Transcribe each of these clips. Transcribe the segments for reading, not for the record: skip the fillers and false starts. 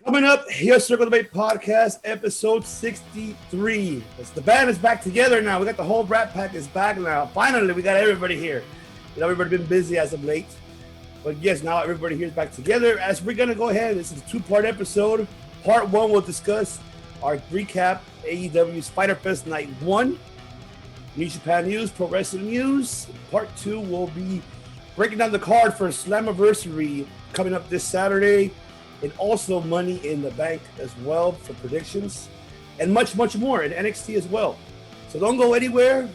Coming up, here's Circle Debate Podcast, episode 63. The band is back together now. We got the whole Rat Pack is back now. Finally, we got everybody here. Everybody been busy as of late. But yes, now everybody here is back together. As we're going to go ahead, this is a two-part episode. Part one, we'll discuss our recap, AEW's Fyter Fest Night 1, New Japan News, Pro Wrestling News. Part two will be breaking down the card for Slammiversary coming up this Saturday, and also Money in the Bank as well for predictions, and much, much more in NXT as well. So don't go anywhere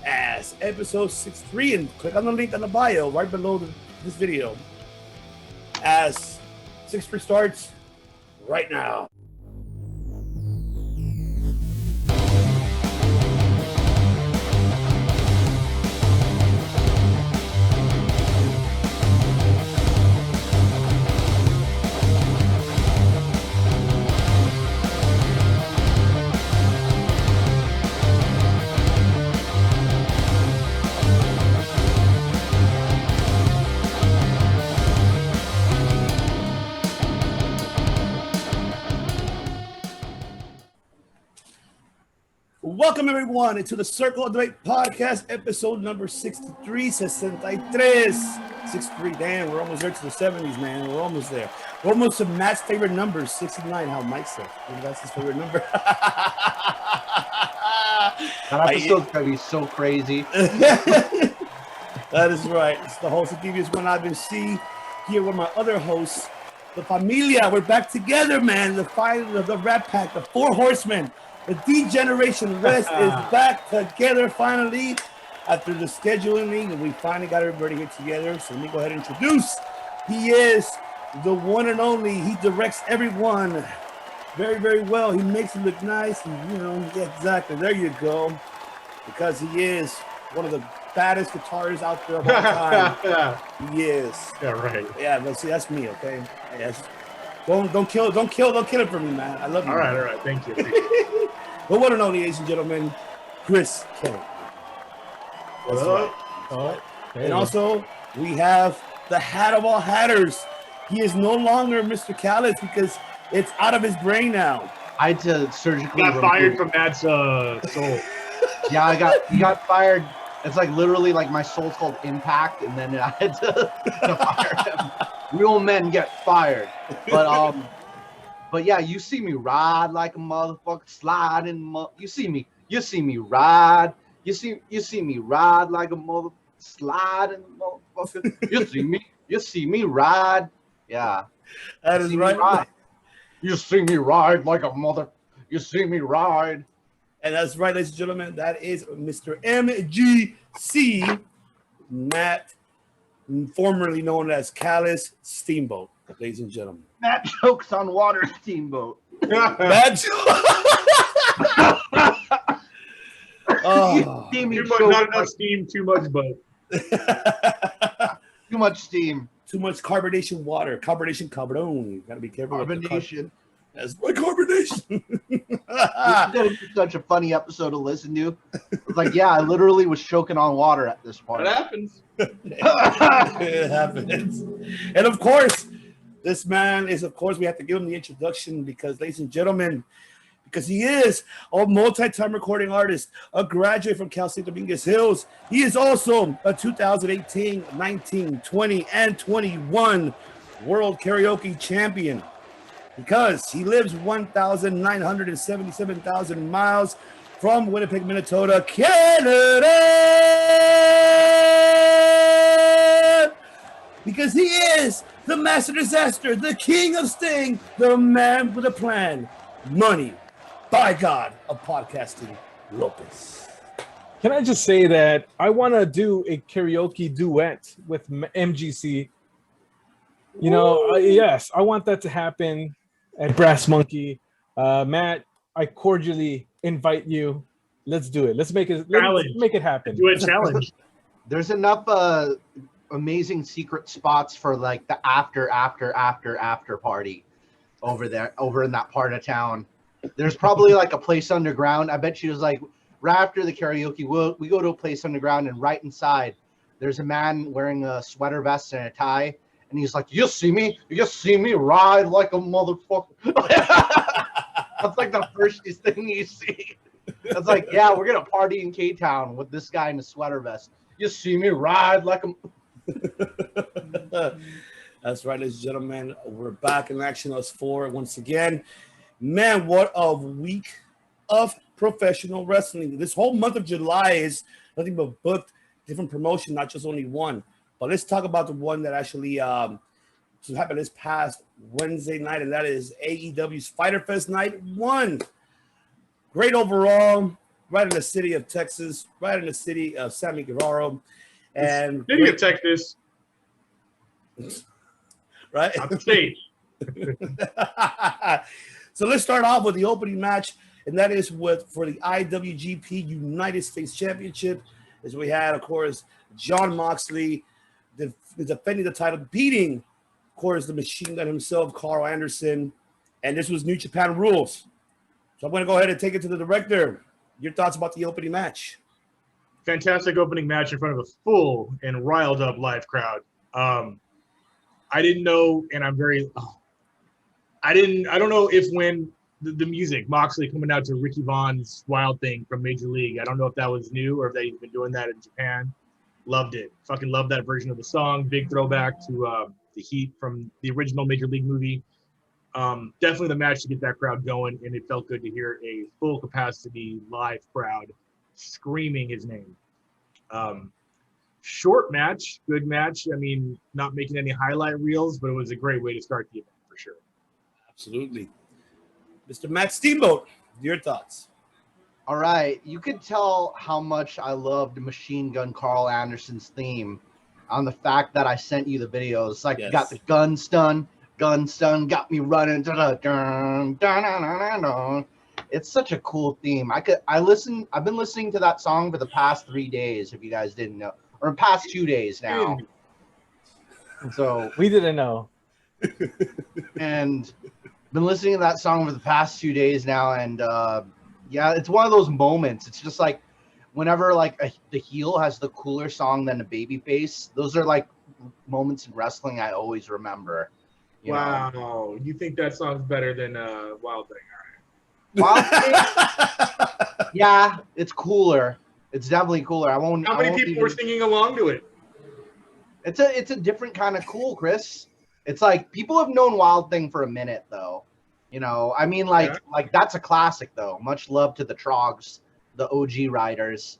as episode 63, and click on the link on the bio right below this video as 63 starts right now. Welcome everyone into the Circle of Debate Podcast, episode number 63, 63. Damn, we're almost there to the 70s, man. We're almost there. We're almost to Matt's favorite number, 69, how Mike said. That's his favorite number. That episode's going to be so crazy. That is right. It's the host of Devious One I've been seeing here with my other hosts, the Familia. We're back together, man. The Rat Pack, the Four Horsemen. The D-Generation West is back together finally after the scheduling, and we finally got everybody here together. So let me go ahead and introduce. He is the one and only. He directs everyone very, very well. He makes it look nice. And, yeah, exactly. There you go. Because he is one of the baddest guitarists out there of all time. He is. Yeah, right. Yeah, but see, that's me, okay? Yes. Don't kill it for me, man. I love you. All right. Thank you. The one and only, ladies and gentlemen, Chris Kelly. What's up? Oh, and also, we have the hat of all hatters. He is no longer Mr. Callis because it's out of his brain now. I had to surgically got fired from Matt's soul. Yeah, he got fired. It's like literally like my soul's called Impact, and then I had to fire him. Real men get fired. But yeah, you see me ride like a motherfucker, sliding. You see me ride. You see me ride like a mother sliding motherfucker. You see me ride. Yeah, that is right. You see me ride like a mother. You see me ride. And that's right, ladies and gentlemen. That is Mr. MGC Matt, formerly known as Callis Steamboat. Ladies and gentlemen, Matt chokes on water, Steamboat. Matt. Oh, not enough steam, too much boat. Too much steam. Too much carbonation water. Carbonation. You gotta be careful. Carbonation. That's my carbonation. This is such a funny episode to listen to. It's like, yeah, I literally was choking on water at this point. It happens. It happens. And of course, this man is, we have to give him the introduction because, ladies and gentlemen, because he is a multi-time recording artist, a graduate from Cal State Dominguez Hills. He is also a 2018, 19, 20, and 21 World Karaoke Champion because he lives 1,977,000 miles from Winnipeg, Minnesota, Canada. Because he is the master disaster, the king of sting, the man with a plan, Money, by God, of podcasting, Lopez. Can I just say that I want to do a karaoke duet with MGC? Yes, I want that to happen at Brass Monkey. Matt, I cordially invite you. Let's do it. Let's make it happen. Do a challenge. There's enough amazing secret spots for like the after party over in that part of town. There's probably like a place underground. I bet you there's like right after the karaoke, we go to a place underground, and right inside there's a man wearing a sweater vest and a tie, and he's like, you see me ride like a motherfucker. That's like the first thing you see. It's like, yeah, we're gonna party in K-Town with this guy in a sweater vest. You see me ride like a. That's right, ladies and gentlemen. We're back in action, us four once again. Man, what a week of professional wrestling. This whole month of July is nothing but booked, different promotion, not just only one. But let's talk about the one that actually happened this past Wednesday night, and that is AEW's Fyter Fest Night 1. Great overall, right in the city of Texas, right in the city of Sammy Guevara. And City of Texas. Right? Not the state. So let's start off with the opening match, and that is for the IWGP United States Championship. As we had, of course, Jon Moxley defending the title, beating, of course, the Machine Gun himself, Carl Anderson. And this was New Japan rules. So I'm going to go ahead and take it to the director. Your thoughts about the opening match? Fantastic opening match in front of a full and riled up live crowd. I didn't know, and I'm very. I don't know if when the music, Moxley coming out to Ricky Vaughn's Wild Thing from Major League, I don't know if that was new or if they've been doing that in Japan. Loved it. Fucking loved that version of the song. Big throwback to the Heat from the original Major League movie. Definitely the match to get that crowd going, and it felt good to hear a full capacity live crowd screaming his name. Short match, good match. I mean, not making any highlight reels, but it was a great way to start the event for sure. Absolutely. Mr. Matt Steamboat, your thoughts? All right, you could tell how much I loved Machine Gun Carl Anderson's theme on the fact that I sent you the videos. Like, Yes. got the gun stun, got me running to the dun, dun, dun, dun, dun. It's such a cool theme. I've been listening to that song for the past 3 days, if you guys didn't know, or past 2 days now. So We didn't know. and been listening to that song for the past 2 days now, and yeah, it's one of those moments. It's just like whenever like the heel has the cooler song than the babyface, those are like moments in wrestling I always remember. You Wow, know? you think that song's better than Wild Thing? Wild Thing, yeah, it's cooler. It's definitely cooler. How many people were singing along to it? It's a different kind of cool, Chris. It's like people have known Wild Thing for a minute though. You know, I mean, like that's a classic though. Much love to the Trogs, the OG riders,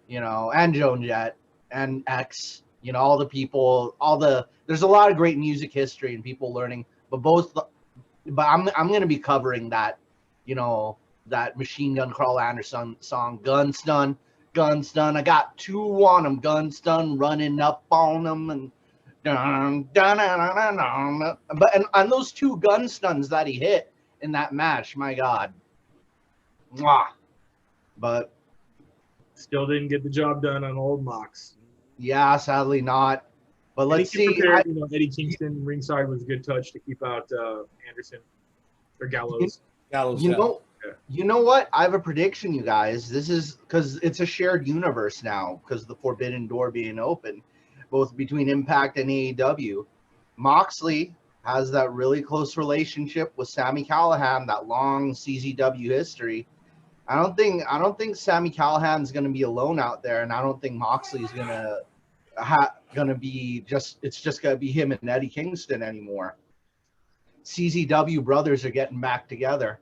you know, and Joan Jett and X. You know, all the people, there's a lot of great music history and people learning. But I'm gonna be covering that, you know, that Machine Gun Carl Anderson song, Gun Stun. I got 2 on them, gun stun, running up on them, and dun, dun, dun, dun, dun, dun. But and those 2 gun stuns that he hit in that match, my God, mwah. But Still didn't get the job done on old Mox. yeah, sadly not. But let's see. Eddie Kingston ringside was a good touch to keep out Anderson or Gallows. You know what? I have a prediction, you guys. This is because it's a shared universe now because of the Forbidden Door being open, both between Impact and AEW. Moxley has that really close relationship with Sami Callihan, that long CZW history. I don't think Sami Callihan's going to be alone out there, and I don't think Moxley's going to be it's just going to be him and Eddie Kingston anymore. CZW brothers are getting back together.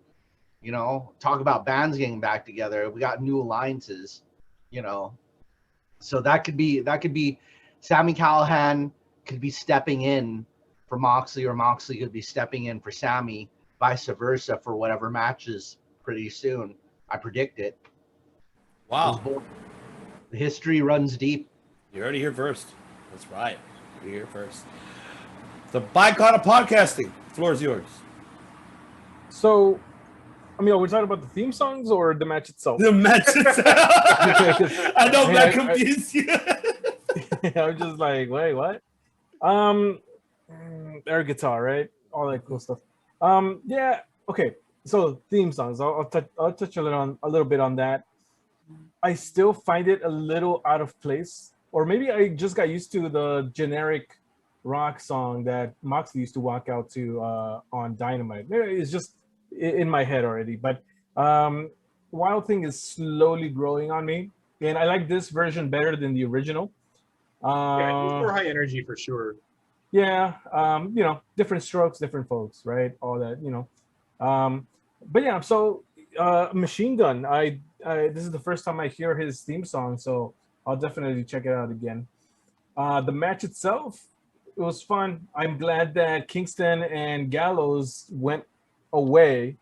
You know, talk about bands getting back together. We got new alliances, you know. So that could be Sami Callihan could be stepping in for Moxley, or Moxley could be stepping in for Sami, vice versa, for whatever matches pretty soon. I predict it. Wow. The history runs deep. You heard it here first. That's right. You're here first. The boycott of podcasting. The floor is yours. So, I mean, are we talking about the theme songs or the match itself? The match itself. I know that confused you. I'm just like, wait, what? Air guitar, right? All that cool stuff. Yeah, okay. So theme songs. I'll touch a little bit on that. I still find it a little out of place, or maybe I just got used to the generic rock song that Moxley used to walk out to on Dynamite. It's just in my head already. But Wild Thing is slowly growing on me, and I like this version better than the original. Yeah, he's more Uh, high energy for sure. yeah, different strokes, different folks, right? All that. But yeah, so Machine Gun. This is the first time I hear his theme song, so I'll definitely check it out again. The match itself, it was fun. I'm glad that Kingston and Gallows went away,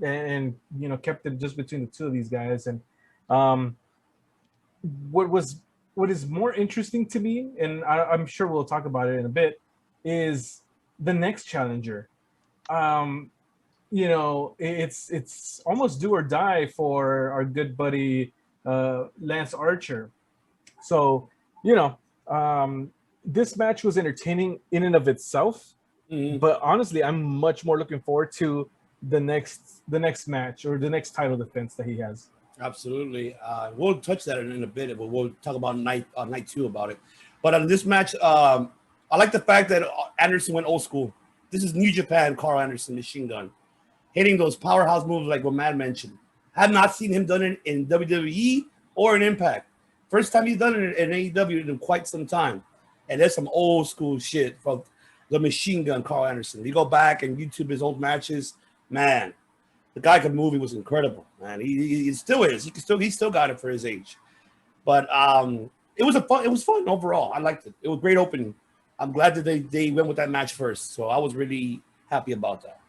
and kept it just between the two of these guys. And um, what was what is more interesting to me, and I'm sure we'll talk about it in a bit, is the next challenger. Um, it's almost do or die for our good buddy Lance Archer. So, you know, this match was entertaining in and of itself, Mhm. but honestly, I'm much more looking forward to the next match or the next title defense that he has. Absolutely. We'll touch that in a bit, but we'll talk about night two about it. But on this match, I like the fact that Anderson went old school. This is New Japan, Carl Anderson, Machine Gun, hitting those powerhouse moves like what Matt mentioned. Have not seen him done it in WWE or in Impact. First time he's done it in AEW in quite some time. And there's some old school shit from the Machine Gun, Carl Anderson. You go back and YouTube his old matches, man. The guy could move. He was incredible, man. He still is. He still got it for his age. But it was fun overall. I liked it. It was a great opening. I'm glad that they went with that match first. So I was really happy about that.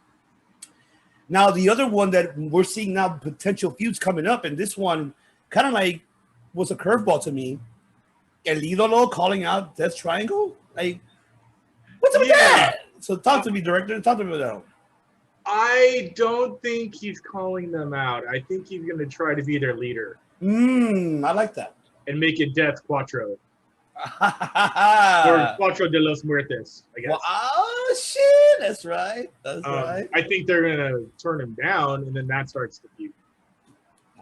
Now the other one that we're seeing now, potential feuds coming up, and this one kind of like was a curveball to me. El Idolo calling out Death Triangle. Like, what's up with that? So talk to me, director. Talk to me about that. I don't think he's calling them out. I think he's going to try to be their leader I like that. and make it Death Cuatro or Well, Cuatro de los Muertes, I guess. oh shit, that's right. That's right. I think they're going to turn him down, and then that starts the feud.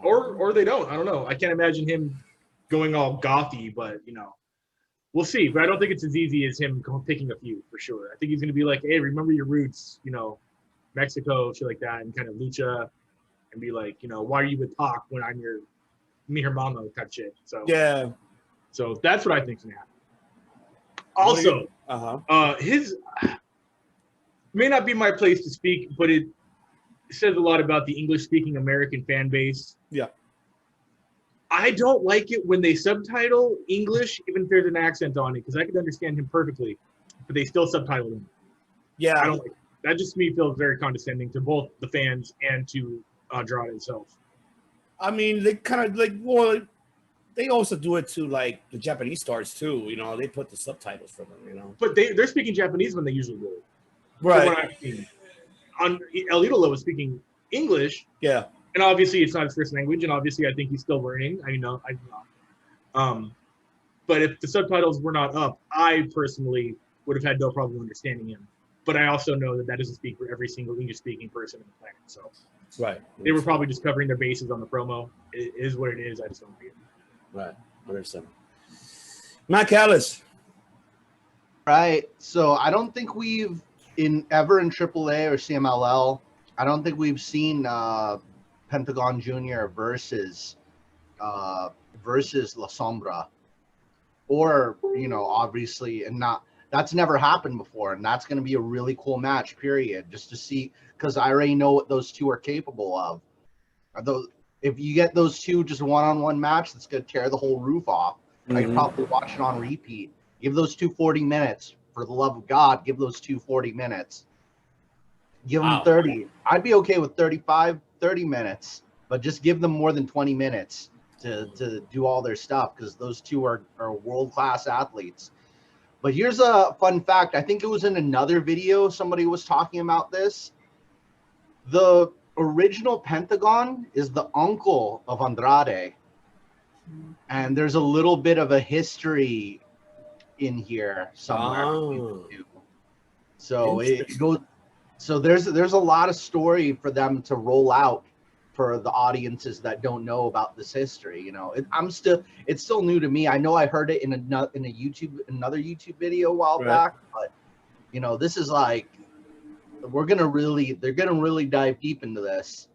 Or they don't. I don't know. I can't imagine him going all gothy, but we'll see. But I don't think it's as easy as him picking a feud for sure. I think he's going to be like, hey, remember your roots, Mexico, shit like that, and kind of lucha, and be like, why are you with Pac when I'm mi hermano type shit. So Yeah. so that's what I think's gonna happen. Also, his may not be my place to speak, but it says a lot about the English-speaking American fan base. Yeah. I don't like it when they subtitle English, even if there's an accent on it, because I could understand him perfectly, but they still subtitle him. Yeah. I don't like it. That just to me feels very condescending to both the fans and to Andrade himself. I mean, they kind of they also do it to like the Japanese stars too. They put the subtitles for them. But they're speaking Japanese when they usually do. Right. From what I've seen. El Idolo was speaking English, Yeah. and obviously it's not his first language, and obviously I think he's still learning. But if the subtitles were not up, I personally would have had no problem understanding him. But I also know that doesn't speak for every single English-speaking person on the planet. So Right. they were probably just covering their bases on the promo. It is what it is. I just don't like it. Right. 100%. Matt Callis. Right. So I don't think we've ever in AAA or CMLL, I don't think we've seen Pentagon Jr. versus La Sombra, or obviously, and not that's never happened before, and that's going to be a really cool match. Period. Just to see, because I already know what those two are capable of. If you get those two just one-on-one match, that's going to tear the whole roof off. I could probably watch it on repeat. Give those 40 minutes. For the love of God, give those 40 minutes. Give them 30. I'd be okay with 35, 30 minutes, but just give them more than 20 minutes to do all their stuff, because those two are world-class athletes. But here's a fun fact. I think it was in another video somebody was talking about this. The original Pentagon is the uncle of Andrade. And there's a little bit of a history in here somewhere. So it goes. So there's a lot of story for them to roll out for the audiences that don't know about this history. You know, it's still new to me. I know I heard it in another YouTube video a while back, but you know, this is like they're gonna really dive deep into this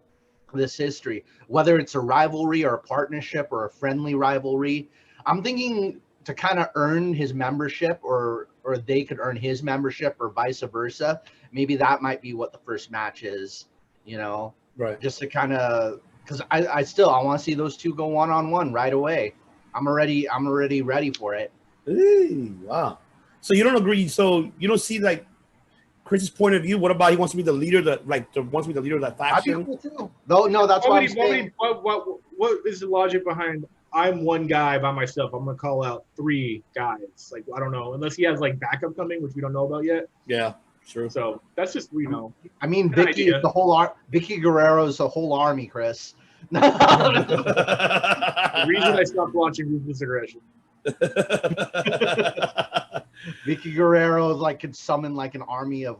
history, whether it's a rivalry or a partnership or a friendly rivalry. I'm thinking to kind of earn his membership, or they could earn his membership, or vice versa. Maybe that might be what the first match is, you know, right? Just to kind of, because I want to see those two go one-on-one right away. I'm already ready for it. Hey, wow. So you don't agree? So you don't see like Chris's point of view? What about he wants to be the leader wants to be the leader of that faction? Cool too. No, that's why I'm saying. What is the logic behind? I'm one guy by myself. I'm gonna call out 3 guys. Like, I don't know, unless he has like backup coming, which we don't know about yet. Yeah, sure. So that's just, you know. I mean, Vicky is Vicky Guerrero's the whole army, Chris. The reason I stopped watching Ruthless Aggression. Vicky Guerrero like could summon like an army of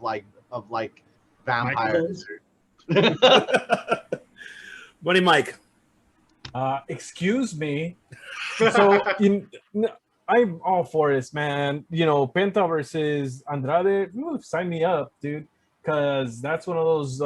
vampires. Buddy Mike. Excuse me. So I'm all for this, man. You know, Penta versus Andrade. Sign me up, dude, because that's one of those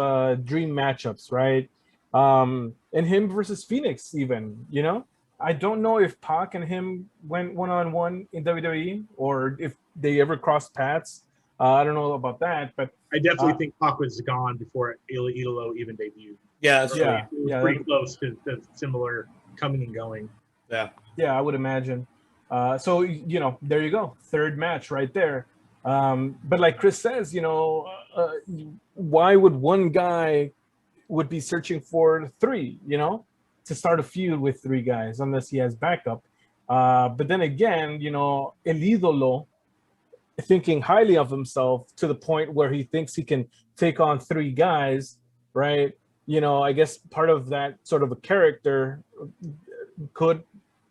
dream matchups, right? And him versus Phoenix, even. You know, I don't know if Pac and him went one-on-one in WWE or if they ever crossed paths. I don't know about that, but I definitely think Pac was gone before Idolo even debuted. Yeah, it was pretty close to similar coming and going. Yeah, I would imagine. So you know, there you go, third match right there. But like Chris says, you know, why would one guy would be searching for 3? You know, to start a feud with 3 guys unless he has backup. But then again, you know, El Idolo thinking highly of himself to the point where he thinks he can take on 3 guys, right? You know, I guess part of that sort of a character could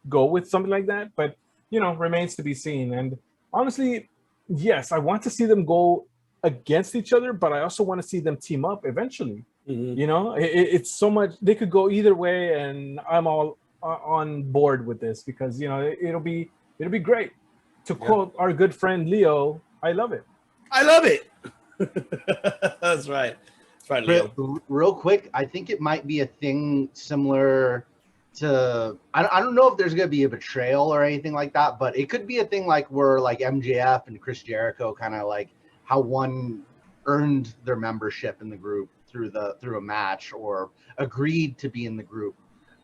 go with something like that, but you know, remains to be seen. And honestly, yes, I want to see them go against each other, but I also want to see them team up eventually. Mm-hmm. You know, it's so much, they could go either way, and I'm all on board with this because, you know, it'll be great. To quote our good friend Leo, I love it. I love it. That's right. That's right, Leo. Real quick, I think it might be a thing similar to, I don't know if there's going to be a betrayal or anything like that, but it could be a thing like where like MJF and Chris Jericho kind of like how one earned their membership in the group through a match, or agreed to be in the group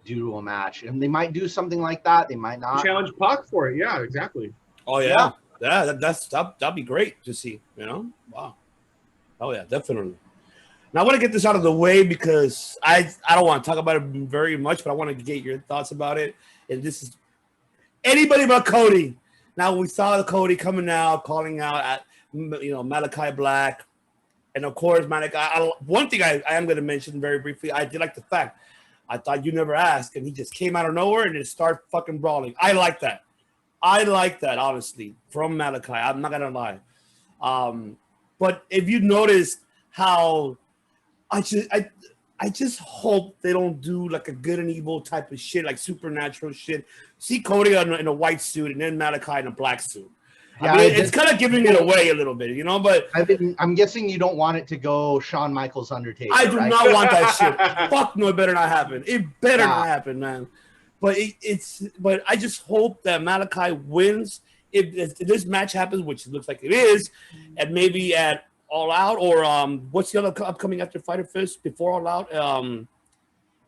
due to a match. And they might do something like that. They might not. Challenge Pac for it. Yeah, exactly. Oh yeah. That'd be great to see, you know. Wow. Oh yeah, definitely. Now I want to get this out of the way because I don't want to talk about it very much, but I want to get your thoughts about it. And this is anybody but Cody. Now we saw Cody coming out, calling out at, you know, Malachi Black, and of course Malachi. One thing I am going to mention very briefly, I did like the fact I thought you never asked, and he just came out of nowhere and just started fucking brawling. I like that, honestly, from Malachi. I'm not gonna lie. But if you noticed how I just hope they don't do like a good and evil type of shit, like supernatural shit. See Cody in a white suit and then Malachi in a black suit. Yeah, I mean, it's kind of giving it away a little bit, you know. But I'm guessing you don't want it to go Shawn Michaels Undertaker. I do not want that shit. Fuck no, it better not happen. It better not happen, man. But but I just hope that Malachi wins if this match happens, which it looks like it is, and maybe at All Out, or what's the other upcoming after Fyter Fest before All Out?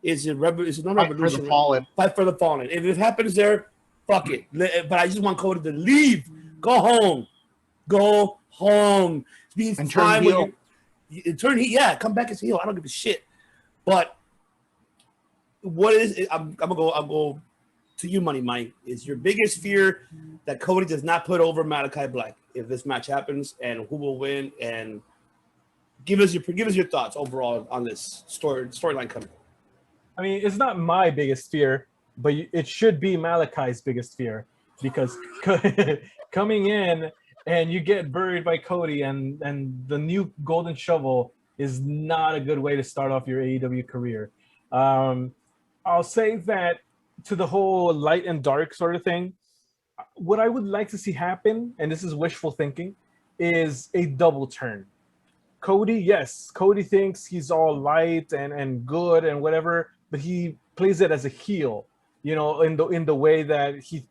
Is it not Revolution? Fight for the Fallen. Fight for the Fallen. If it happens there, fuck it. But I just want Cody to leave. Go home. It's and time turn heel. Turn heel. Yeah, come back as heel. I don't give a shit. But what is it? I'll go to you, Money Mike. Is your biggest fear that Cody does not put over Malachi Black if this match happens, and who will win? And give us your thoughts overall on this storyline coming. I mean, it's not my biggest fear, but it should be Malachi's biggest fear, because coming in and you get buried by Cody and the new golden shovel is not a good way to start off your AEW career. I'll say that to the whole light and dark sort of thing, what I would like to see happen, and this is wishful thinking, is a double turn. Cody, yes, Cody thinks he's all light and good and whatever, but he plays it as a heel, in the way that he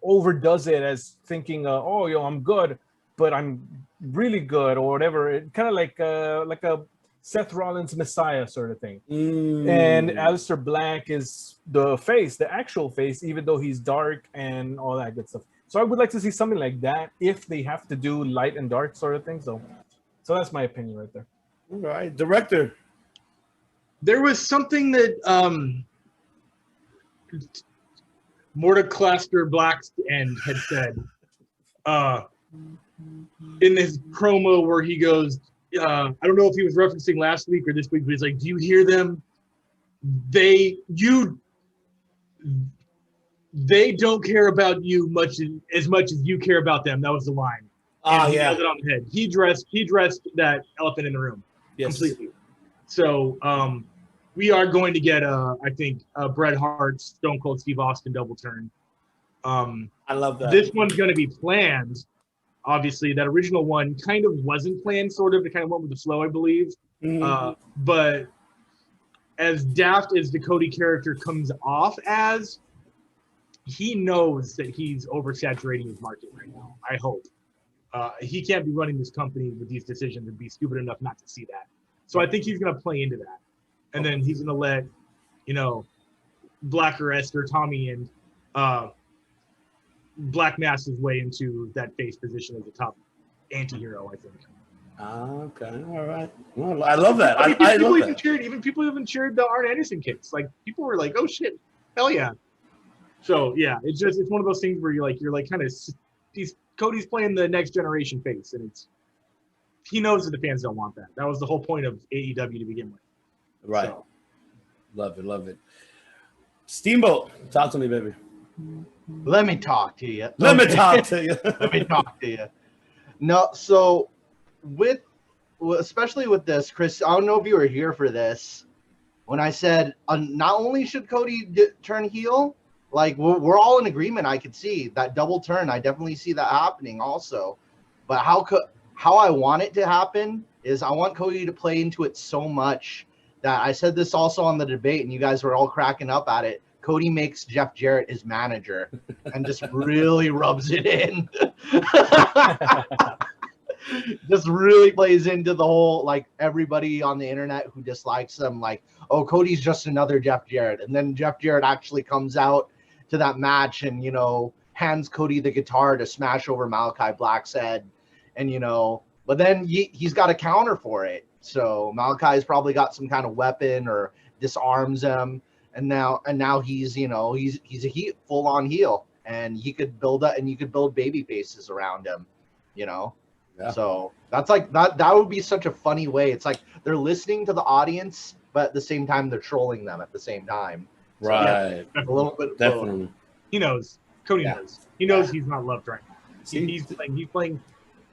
overdoes it as thinking, oh, I'm good, but I'm really good or whatever. It kind of like a Seth Rollins Messiah sort of thing. And Aleister Black is the face, the actual face, even though he's dark and all that good stuff. So I would like to see something like that if they have to do light and dark sort of thing. So that's my opinion right there. All right, director. There was something that Mordeclaster Black's end had said in his promo where he goes, I don't know if he was referencing last week or this week, but he's like, do you hear them? They don't care about you as much as you care about them. That was the line. Oh, he yeah. nailed it on the head. He dressed that elephant in the room completely. So we are going to get I think Bret Hart, Stone Cold Steve Austin double turn. I love that. This one's going to be planned. Obviously, that original one kind of wasn't planned. Sort of, it kind of went with the flow, I believe. But as daft as the Cody character comes off as, he knows that he's oversaturating his market right now. I hope. He can't be running this company with these decisions and be stupid enough not to see that. So I think he's going to play into that. And then he's going to let, Blacker Esther, Tommy, and Black Mass his way into that face position as a top anti-hero, I think. Okay, all right. Well, I love that. I mean, I people love even that. cheered. Even people even cheered the Arn Anderson kicks. Like people were like, "Oh shit, hell yeah!" So yeah, it's one of those things where you're like kind of Cody's playing the next generation face, and he knows that the fans don't want that. That was the whole point of AEW to begin with. Right. So. Love it. Steamboat, talk to me, baby. Let me talk to you. Let me talk to you. Let me talk to you. No, so especially with this, Chris, I don't know if you were here for this when I said not only should Cody turn heel, like we're all in agreement. I could see that double turn. I definitely see that happening also. But how I want it to happen is I want Cody to play into it so much that I said this also on the debate, and you guys were all cracking up at it. Cody makes Jeff Jarrett his manager and just really rubs it in. Just really plays into the whole, like, everybody on the internet who dislikes them, like, oh, Cody's just another Jeff Jarrett. And then Jeff Jarrett actually comes out to that match and, hands Cody the guitar to smash over Malachi Black's head. And, but then he's got a counter for it. So Malachi's probably got some kind of weapon or disarms him. And now he's a full on heel, and he could build up, and you could build baby faces around him, Yeah. So that's like that would be such a funny way. It's like they're listening to the audience, but at the same time they're trolling them at the same time. So, Right. a little bit. Definitely. He knows. Cody knows. He knows he's not loved right now.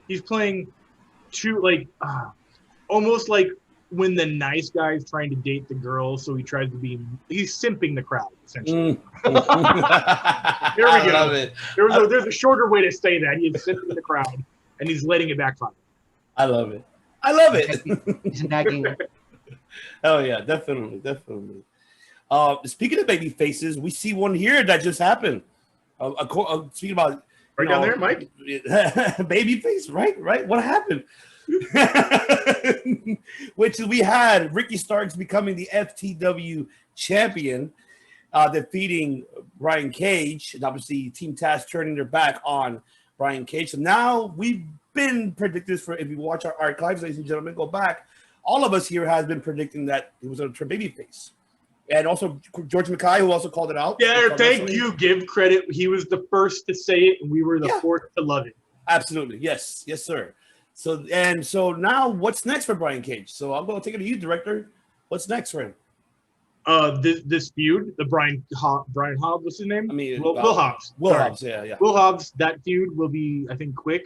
He's playing too, like, almost like when the nice guy's trying to date the girl, so he's simping the crowd, essentially. There we go. I love it. There's a shorter way to say that. He is simping the crowd, and he's letting it backfire. I love it. He's nagging. Oh yeah, definitely. Speaking of baby faces, we see one here that just happened. Speaking about Right down there, Mike. Baby face, right? What happened? Which we had Ricky Starks becoming the FTW champion, defeating Brian Cage, and obviously Team Taz turning their back on Brian Cage. So now we've been predicting this if you watch our archives, ladies and gentlemen, go back. All of us here has been predicting that he was going to turn babyface. And also George Mackay, who also called it out. Yeah, thank you. Give credit. He was the first to say it, and we were the fourth to love it. Absolutely. Yes, sir. So now what's next for Brian Cage? So I'm going to take it to you, director. What's next for him? This feud, the Brian Hobbs, what's his name? I mean, Will Hobbs. Will Hobbs, yeah. Will Hobbs, that feud will be, I think, quick.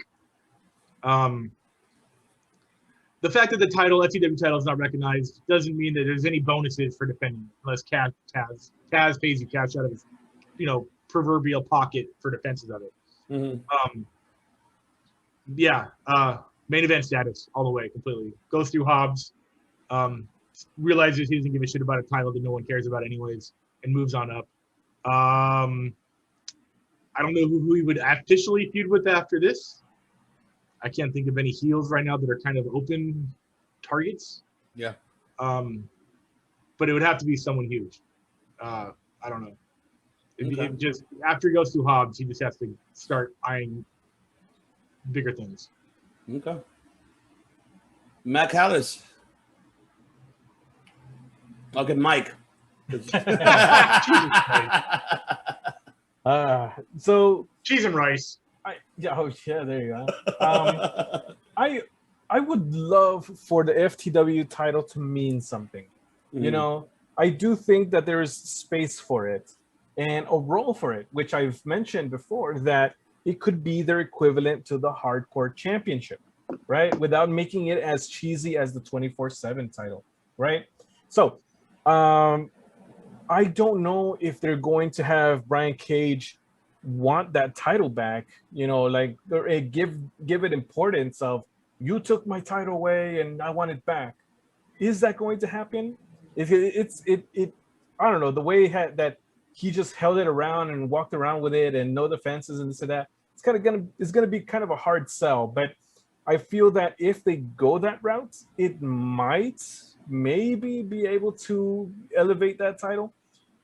the fact that the FTW title is not recognized doesn't mean that there's any bonuses for defending it, unless Taz pays you cash out of his, proverbial pocket for defenses of it. Mm-hmm. Main event status all the way, completely. Goes through Hobbs, realizes he doesn't give a shit about a title that no one cares about anyways, and moves on up. I don't know who he would officially feud with after this. I can't think of any heels right now that are kind of open targets. Yeah. But it would have to be someone huge. I don't know. Okay. It just after he goes through Hobbs, he just has to start eyeing bigger things. Okay. Matt Callis. I'll get Mike. So Cheese and rice. there you go. I would love for the FTW title to mean something. Mm. I do think that there is space for it and a role for it, which I've mentioned before, that it could be their equivalent to the Hardcore Championship, right? Without making it as cheesy as the 24/7 title, right? So, I don't know if they're going to have Brian Cage want that title back, give it importance of, you took my title away and I want it back. Is that going to happen? If I don't know, the way that he just held it around and walked around with it and no defenses and this and that, it's gonna be kind of a hard sell. But I feel that if they go that route, it might maybe be able to elevate that title.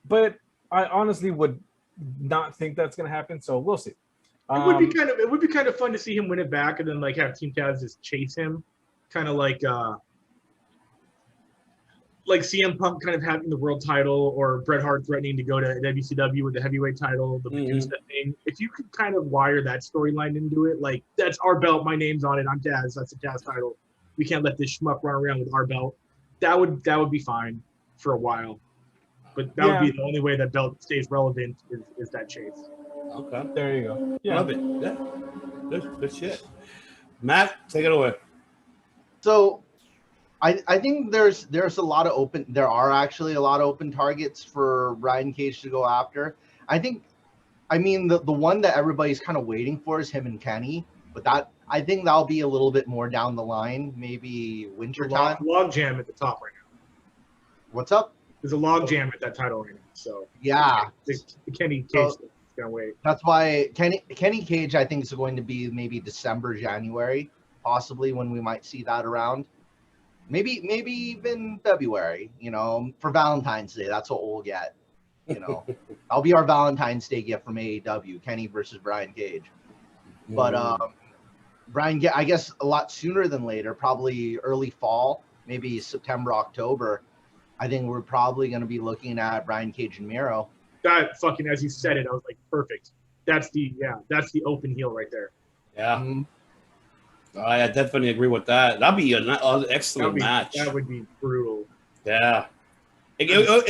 But I honestly would not think that's gonna happen. So we'll see. It would be kind of fun to see him win it back and then have Team Taz just chase him, kind of like CM Punk kind of having the world title, or Bret Hart threatening to go to WCW with the heavyweight title, the Batista thing. If you could kind of wire that storyline into it, like, that's our belt, my name's on it, I'm Taz, that's the Taz title. We can't let this schmuck run around with our belt. That would be fine for a while, but that would be the only way that belt stays relevant is that chase. Okay, there you go. Yeah. Love it. Yeah, good shit. Matt, take it away. So, I think there are actually a lot of open targets for Brian Cage to go after. The one that everybody's kind of waiting for is him and Kenny, but I think that'll be a little bit more down the line, maybe wintertime. Log jam at the top right now. What's up? There's a log jam at that title right now. So yeah, the Kenny Cage is gonna wait. That's why Kenny Cage, I think, is going to be maybe December, January, possibly, when we might see that around. Maybe even February, for Valentine's Day. That's what we'll get. That'll be our Valentine's Day gift from AEW, Kenny versus Brian Cage. But Brian, I guess a lot sooner than later, probably early fall, maybe September, October. I think we're probably going to be looking at Brian Cage and Miro. That fucking, as you said it, I was like, perfect. That's the open heel right there. Yeah. Mm-hmm. I definitely agree with that. That'd be an excellent match. That would be brutal. Yeah. It'll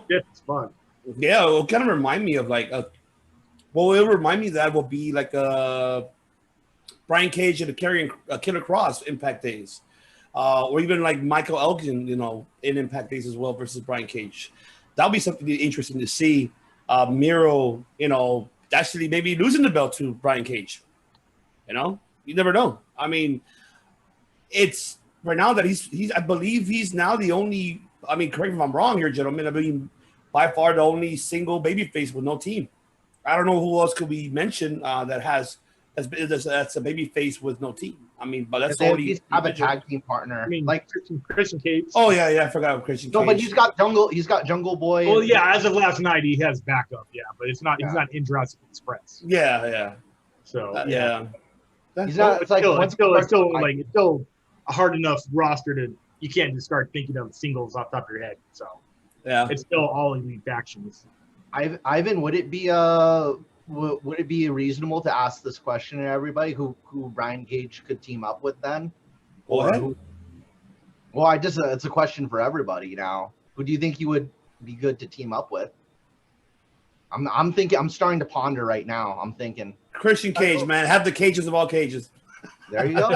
be fun. Yeah, it'll kind of remind me of it'll remind me that will be like Brian Cage and Killer Cross Impact Days. Or even like Michael Elgin, in Impact Days as well versus Brian Cage. That'll be something interesting to see. Miro, actually maybe losing the belt to Brian Cage. You never know. I mean, it's right now that I believe he's now the only, correct me if I'm wrong here, gentlemen, by far the only single babyface with no team. I don't know who else could we mention that's a babyface with no team. But that's the only. Have a tag team partner, like Christian Cage. Oh yeah, I forgot about Christian Cage. No, but he's got Jungle Boy. Well, yeah, as of last night, he has backup. Yeah, but he's not in Jurassic Express. Yeah. So yeah. He's not. It's still a hard enough roster to, you can't just start thinking of singles off the top of your head. So yeah, it's still all elite factions. Ivan, would it be reasonable to ask this question to everybody who Brian Cage could team up with then? Go ahead. It's a question for everybody now. Who do you think he would be good to team up with? I'm thinking. I'm starting to ponder right now. I'm thinking. Christian Cage, man. Have the cages of all cages. There you go.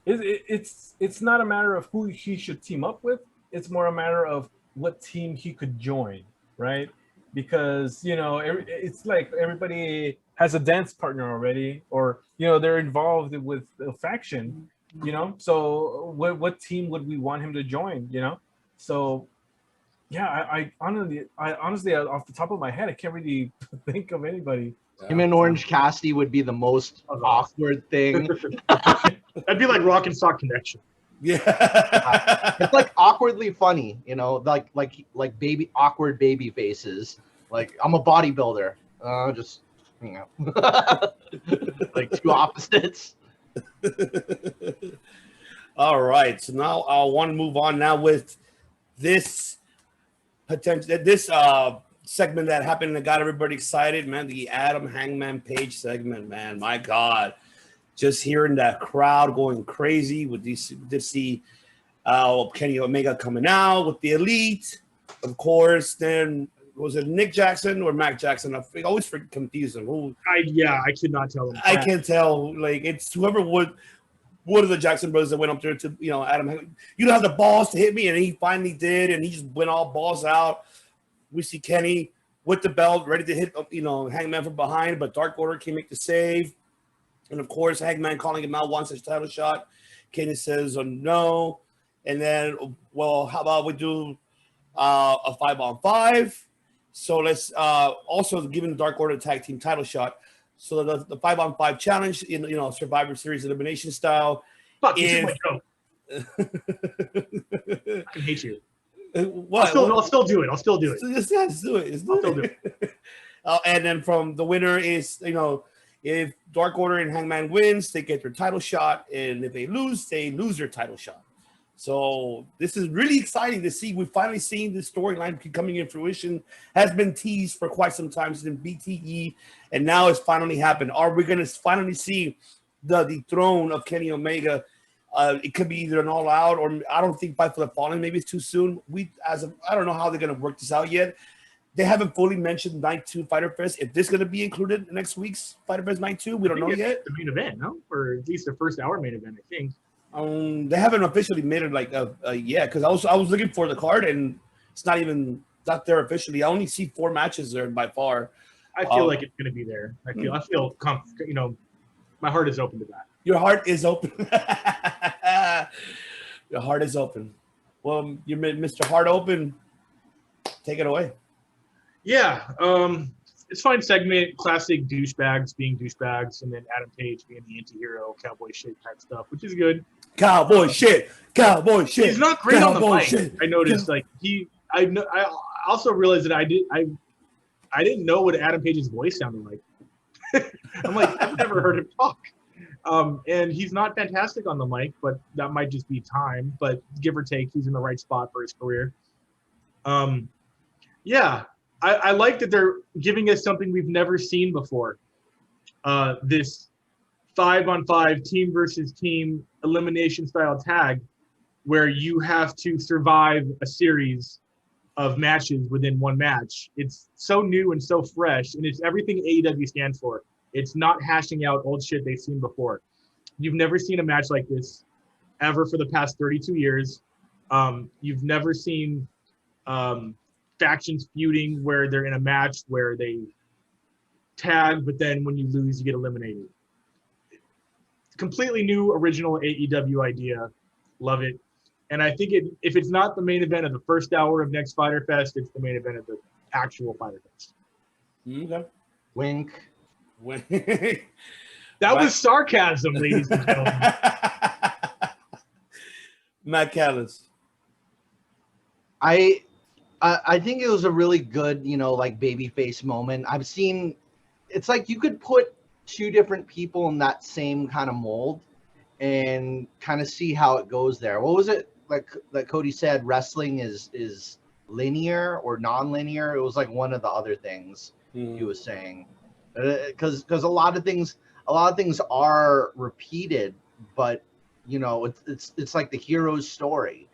It's not a matter of who he should team up with. It's more a matter of what team he could join, right? Because it's like everybody has a dance partner already, or they're involved with a faction. So what team would we want him to join? So yeah, I honestly, off the top of my head, I can't really think of anybody. Him and Orange Cassidy would be the most Oh, no. awkward thing. That'd be like Rock and Sock Connection. Yeah. It's like awkwardly funny, like awkward baby faces. Like, I'm a bodybuilder. Just like two opposites. All right. So now I want to move on now with this segment that happened that got everybody excited, man. The Adam Hangman Page segment, man. My God. Just hearing that crowd going crazy with see Kenny Omega coming out with the Elite, of course. Then was it Nick Jackson or Mac Jackson? I always confuse them. Who? I could not tell them. I can't tell. Like, it's whoever one of the Jackson brothers that went up there to Adam. You don't have the balls to hit me, and he finally did, and he just went all balls out. We see Kenny with the belt, ready to hit Hangman from behind, but Dark Order can make the save. And, of course, Hangman calling him out, wants his title shot. Kenny says, oh, no. And then, well, how about we do a 5-on-5? So let's also give the Dark Order tag team title shot. So the 5-on-5 challenge, Survivor Series elimination style. Fuck, you took my joke. I hate you. What? I'll still do it. Let's do it. Let's do it. Let's do it. And then from the winner is, if Dark Order and Hangman wins, they get their title shot, and if they lose their title shot. So this is really exciting to see. We've finally seen this storyline coming in fruition. Has been teased for quite some time since BTE, and now it's finally happened. Are we going to finally see the throne of Kenny Omega? It could be either an all out, or I don't think Fight for the Fallen. Maybe it's too soon. I don't know how they're going to work this out yet. They haven't fully mentioned Night 2 Fyter Fest. If this is going to be included in next week's Fyter Fest Night 2, we don't know yet. The main event, no? Or at least the first hour main event, I think. They haven't officially made it yet, because I was looking for the card, and it's not there officially. I only see 4 matches there by far. I feel like it's going to be there. I feel my heart is open to that. Your heart is open. Your heart is open. Well, you Mr. Heart Open. Take it away. Yeah, it's fine segment, classic douchebags being douchebags, and then Adam Page being the anti-hero, cowboy shit type stuff, which is good. Cowboy shit. He's not great on the mic. Shit. I noticed, I also realized that I didn't know what Adam Page's voice sounded like. I'm like, I've never heard him talk. And he's not fantastic on the mic, but that might just be time. But give or take, he's in the right spot for his career. Yeah. I like that they're giving us something we've never seen before. This 5-on-5 team versus team elimination style tag, where you have to survive a series of matches within one match. It's so new and so fresh, and it's everything AEW stands for. It's not hashing out old shit they've seen before. You've never seen a match like this ever for the past 32 years. You've never seen factions feuding where they're in a match where they tag, but then when you lose, you get eliminated. Completely new, original AEW idea. Love it. And I think if it's not the main event of the first hour of next Fyter Fest, it's the main event of the actual Fyter Fest. Okay. Wink. That was sarcasm, ladies and gentlemen. Matt Callis. I think it was a really good, babyface moment. I've seen, it's like you could put 2 different people in that same kind of mold and kind of see how it goes there. What was it like Cody said? Wrestling is linear or non-linear. It was like one of the other things he was saying, because a lot of things are repeated, but it's like the hero's story,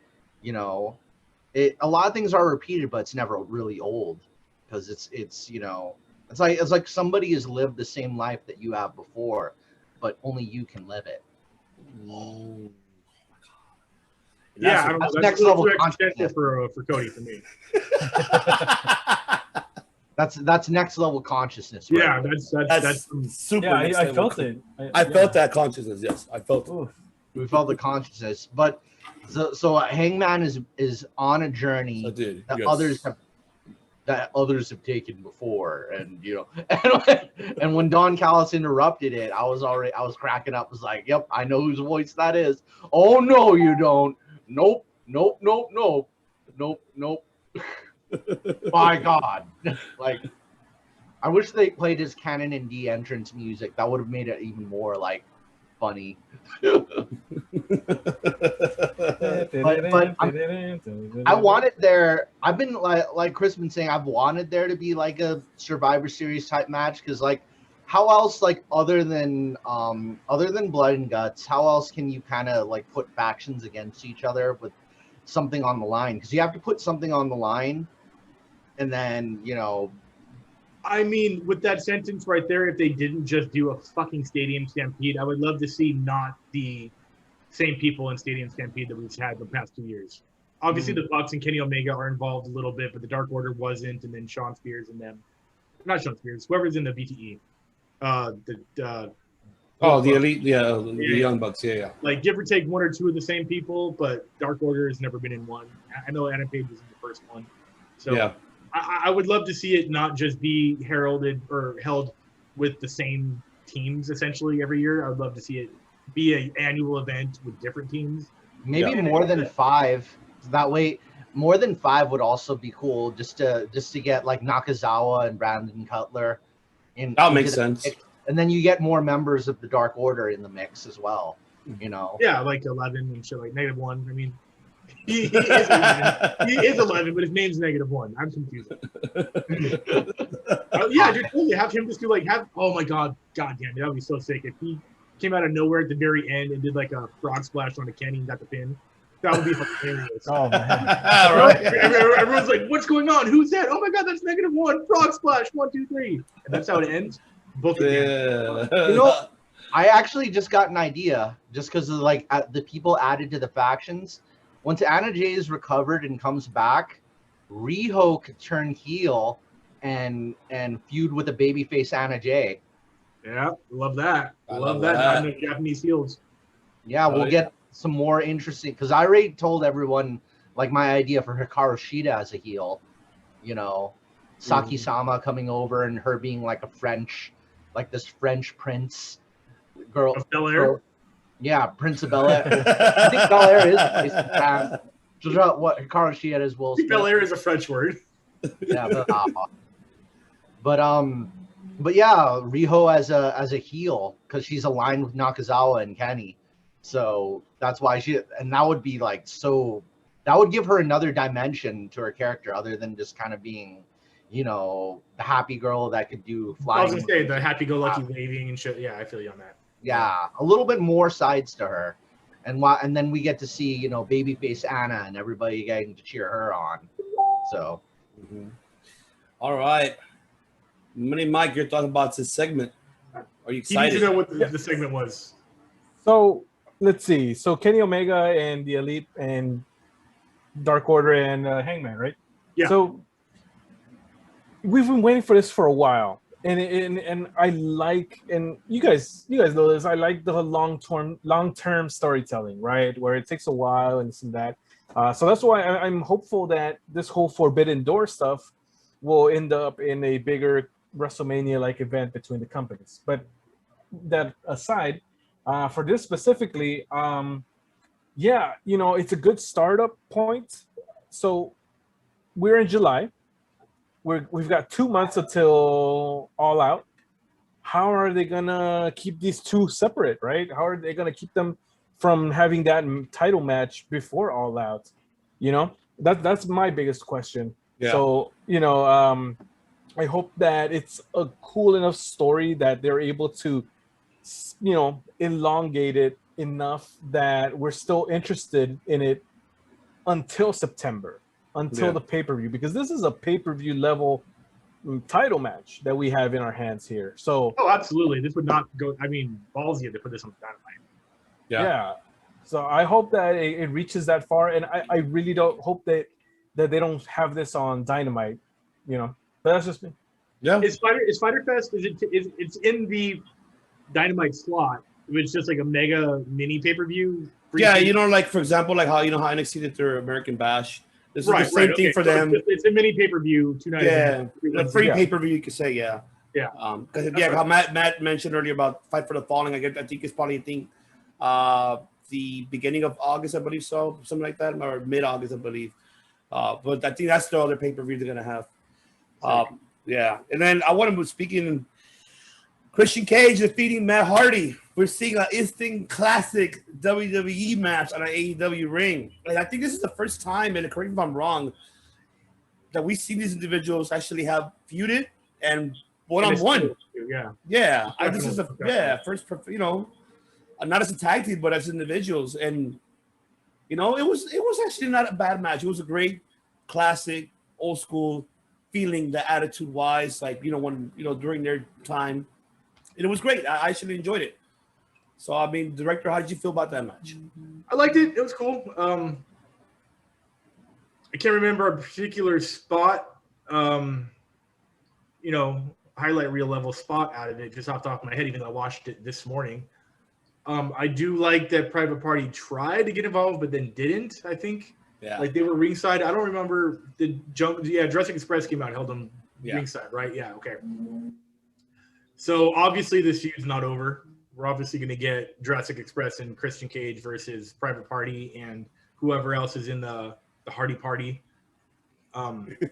a lot of things are repeated, but it's never really old, because it's like somebody has lived the same life that you have before, but only you can live it. Oh. Yeah, I don't know. that's That's next a little level too existential consciousness. for Cody for me. That's next level consciousness. Yeah, Right? that's super. Yeah, next I level. felt it. I Yeah. felt that consciousness. Yes, I felt it. Oof. We felt the consciousness, but so Hangman is on a journey I did. that Yes. others have taken before, and and when Don Callis interrupted it, I was cracking up. I was like, "Yep, I know whose voice that is." Oh no, you don't. Nope, nope, nope, nope, nope, nope. My God, like I wish they played his Canon and D entrance music. That would have made it even more like funny. But I wanted there. I've been like Chris been saying. I've wanted there to be like a Survivor Series type match because like, how else like other than Blood and Guts, how else can you kind of like put factions against each other with something on the line? Because you have to put something on the line, and then I mean, with that sentence right there, if they didn't just do a fucking Stadium Stampede, I would love to see not the same people in Stadium Stampede that we've had the past 2 years. Obviously, the Bucks and Kenny Omega are involved a little bit, but the Dark Order wasn't, and then Sean Spears and them. Not Sean Spears, whoever's in the BTE. The Elite, the Young Bucks, yeah. Like, give or take one or two of the same people, but Dark Order has never been in one. I know Adam Page was in the first one. So Yeah. I would love to see it not just be heralded or held with the same teams essentially every year. I would love to see it be an annual event with different teams. maybe more than 5. That way, more than 5 would also be cool. Just to get like Nakazawa and Brandon Cutler in. That makes sense. Mix. And then you get more members of the Dark Order in the mix as well. Yeah, like 11 and shit, like -1. I mean, he is 11. He is 11, but his name's -1. I'm confused. Yeah, dude, totally have him just do oh my god damn it, that would be so sick if he came out of nowhere at the very end and did like a frog splash on a Kenny and got the pin. That would be hilarious. Oh man. Right. Everyone's like, "What's going on? Who's that? Oh my god, that's -1. Frog splash. 1, 2, 3." And that's how it ends. Book it. Yeah. I actually just got an idea just because of like the people added to the factions. Once Anna Jay is recovered and comes back, Riho could turn heel and feud with a babyface Anna Jay. Yeah, love that. I Love love that. that. Not enough Japanese heels. Yeah, we'll get some more interesting because I already told everyone like my idea for Hikaru Shida as a heel. Saki-sama coming over and her being like a French, like this French prince girl. Of Bel Air? Yeah, Prince of Bel Air. I think Bel Air is a place in France. Which is what Hikaru Shida is. Will Smith. Bel Air is a French word. Yeah, but yeah, Riho as a heel because she's aligned with Nakazawa and Kenny, so that's why that would be like that would give her another dimension to her character other than just kind of being, the happy girl that could do flying. I was gonna say the happy-go-lucky waving and shit. Yeah, I feel you on that. Yeah, a little bit more sides to her, and then we get to see babyface Anna and everybody getting to cheer her on. So. Mm-hmm. All right. Money Mike, you're talking about this segment. Are you excited? You need to know what the segment was. So let's see. So Kenny Omega and the Elite and Dark Order and Hangman, right? Yeah. So we've been waiting for this for a while, and I like, and you guys know this. I like the long-term storytelling, right? Where it takes a while and this and that. So that's why I'm hopeful that this whole Forbidden Door stuff will end up in a bigger WrestleMania-like event between the companies. But that aside, for this specifically, it's a good startup point. So we're in July. We've got 2 months until All Out. How are they gonna keep these two separate, right? How are they gonna keep them from having that title match before All Out? That's my biggest question. Yeah. So, I hope that it's a cool enough story that they're able to, elongate it enough that we're still interested in it until September, until the pay-per-view, because this is a pay-per-view level title match that we have in our hands here. So, Oh, absolutely. This would not go. I mean, ballsy if they put this on Dynamite. Yeah. So I hope that it reaches that far, and I really don't hope that they don't have this on Dynamite, but that's just me. Yeah. Is Fyter Fest? It's in the Dynamite slot? It's just like a mega mini pay per view. Yeah, like for example, like how how NXT did their American Bash. This is the same thing for so them. It's a mini pay per view, 2 nights. Yeah, a free pay per view, you could say. Yeah. Yeah. Because how Matt mentioned earlier about Fight for the Falling, I think it's probably the beginning of August, I believe, so something like that, or mid-August, I believe. But I think that's the other pay per view they're gonna have. Yeah, and then I want to speaking. Christian Cage defeating Matt Hardy. We're seeing an instant classic WWE match on an AEW ring. And I think this is the first time, and correct me if I'm wrong, that we've seen these individuals actually have feuded and one-on-one. Yeah. This is first, not as a tag team, but as individuals. And it was actually not a bad match. It was a great, classic, old school feeling, the attitude wise, like when during their time. And it was great. I actually enjoyed it. So, I mean, director, how did you feel about that match? I liked it. It was cool. I can't remember a particular spot, highlight reel level spot out of it, just off the top of my head, even though I watched it this morning. I do like that Private Party tried to get involved, but then didn't, I think. Yeah. Like they were ringside. I don't remember the jump. Yeah, Jurassic Express came out, held them ringside, right? Yeah, okay. So obviously this feud's not over. We're obviously going to get Jurassic Express and Christian Cage versus Private Party and whoever else is in the Hardy Party.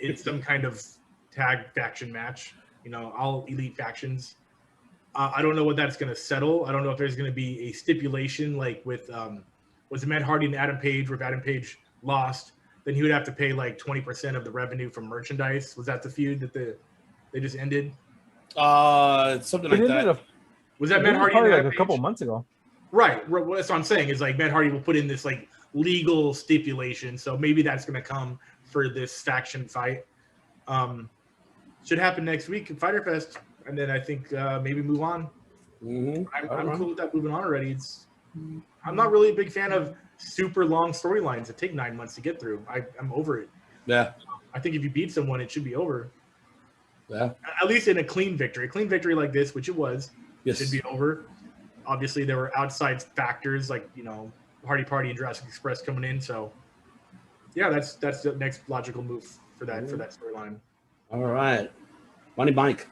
It's some kind of tag faction match. All elite factions. I don't know what that's going to settle. I don't know if there's going to be a stipulation like with was it Matt Hardy and Adam Page, where if Adam Page lost, then he would have to pay like 20% of the revenue from merchandise. Was that the feud that they just ended? Something like that. Was that Matt Hardy like a couple months ago? Right. That's what I'm saying. Is like Matt Hardy will put in this like legal stipulation, so maybe that's going to come for this faction fight. Should happen next week in Fyter Fest, and then I think maybe move on. Mm-hmm. I'm cool with that moving on already. I'm not really a big fan of super long storylines that take 9 months to get through. I'm over it. Yeah. I think if you beat someone, it should be over. Yeah. At least in a clean victory. A clean victory like this, which it was, should be over. Obviously, there were outside factors like, Hardy Party and Jurassic Express coming in. So, yeah, that's the next logical move for that storyline. All right. Money Mike.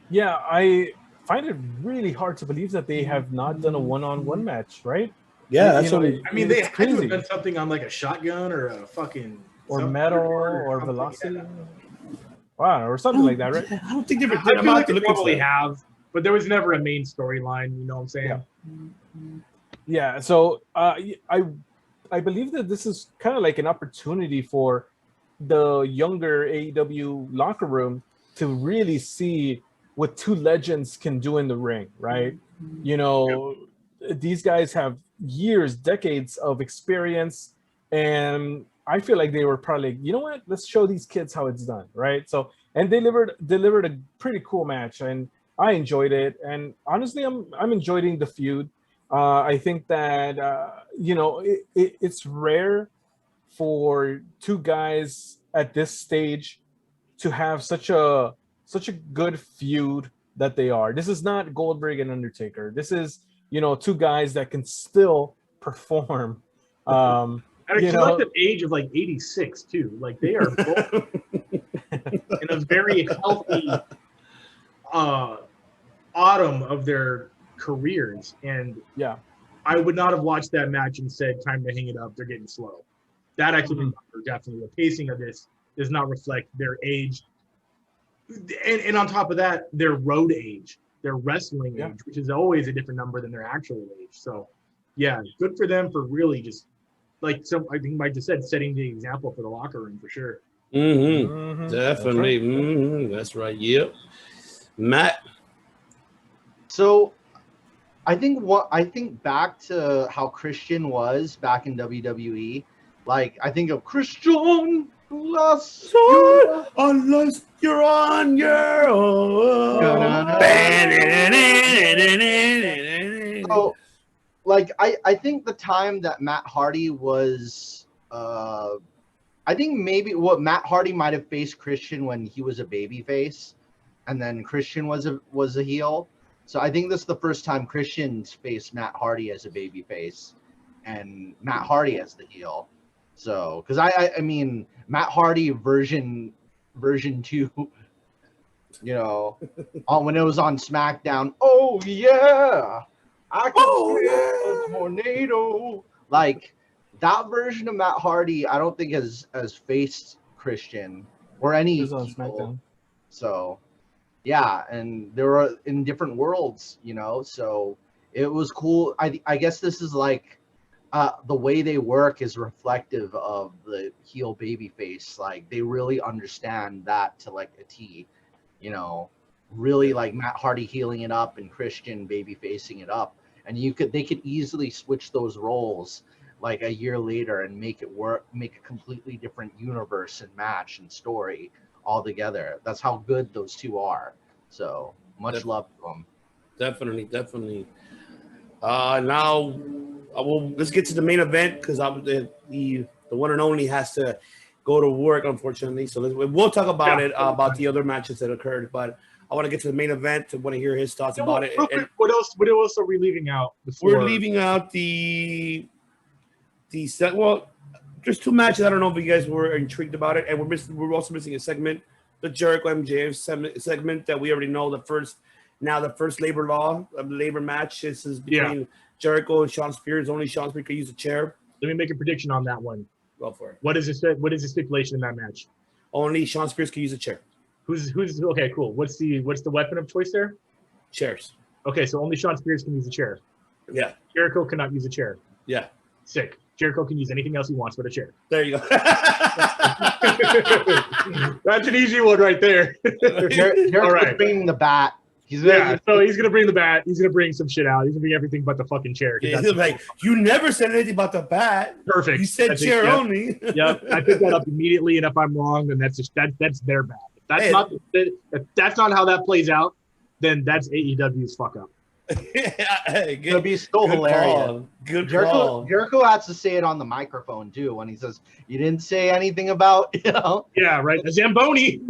Yeah, I find it really hard to believe that they have not done a one-on-one match, right? Yeah, that's what I mean, they had to have done something on like a shotgun or a fucking... Or metal or velocity. Wow, or something like that, right? I don't think they ever I did. feel like they probably have, but there was never a main storyline. You know what I'm saying? Yeah. So I believe that this is kind of like an opportunity for the younger AEW locker room to really see what two legends can do in the ring, right? These guys have years, decades of experience, and I feel like they were probably, you know what? Let's show these kids how it's done, right? So, and they delivered a pretty cool match, and I enjoyed it. And honestly, I'm enjoying the feud. I think that it's rare for two guys at this stage to have such a good feud that they are. This is not Goldberg and Undertaker. This is two guys that can still perform. At a collective age of like 86 too. Like they are both in a very healthy autumn of their careers. And I would not have watched that match and said, time to hang it up. They're getting slow. That I can remember definitely. The pacing of this does not reflect their age. And on top of that, their road age, their wrestling age, which is always a different number than their actual age. So yeah, good for them for really just I think Mike just said, setting the example for the locker room for sure. Definitely. That's right. Yep. Matt. So I think back to how Christian was back in WWE. Like I think of Christian unless you're on your own. So like I think the time that Matt Hardy was I think maybe what Matt Hardy might have faced Christian when he was a babyface, and then Christian was a heel. So I think this is the first time Christian's faced Matt Hardy as a babyface, and Matt Hardy as the heel. So because I mean Matt Hardy version 2, you know, when it was on SmackDown. Oh yeah, I can feel a tornado. Like that version of Matt Hardy, I don't think has faced Christian or any He was on people. SmackDown. So yeah, and they were in different worlds, you know. So it was cool. I guess this is like the way they work is reflective of the heel baby face. Like they really understand that to like a T, you know. Really like Matt Hardy healing it up and Christian baby facing it up, and they could easily switch those roles like a year later and make it work, make a completely different universe and match and story altogether. That's how good those two are. So much love to them. Definitely. Now, let's get to the main event because the one and only has to go to work, unfortunately. So we'll talk about it about the other matches that occurred, but I want to get to the main event. I want to hear his thoughts about it. And what else are we leaving out? We're leaving out well, there's two matches. I don't know if you guys were intrigued about it, and we're also missing a segment, the Jericho MJF segment that we already know. The first labor match. This is between Jericho and Sean Spears. Only Sean Spears can use a chair. Let me make a prediction on that one. Go for it. What is the stipulation in that match? Only Sean Spears can use a chair. Who's okay? Cool. What's the weapon of choice there? Chairs. Okay, so only Sean Spears can use a chair. Yeah. Jericho cannot use a chair. Yeah. Sick. Jericho can use anything else he wants but a chair. There you go. That's an easy one right there. Jericho's All right. bringing the bat. So he's gonna bring the bat. He's gonna bring some shit out. He's gonna bring everything but the fucking chair. Yeah, he's like, you never said anything about the bat. Perfect. You said chair only. Yep. I pick that up immediately, and if I'm wrong, then that's their bad. If that's not how that plays out, then that's AEW's fuck up. It'll be so hilarious. Good call. Jericho has to say it on the microphone too when he says, "You didn't say anything about," you know. Yeah, right. A Zamboni.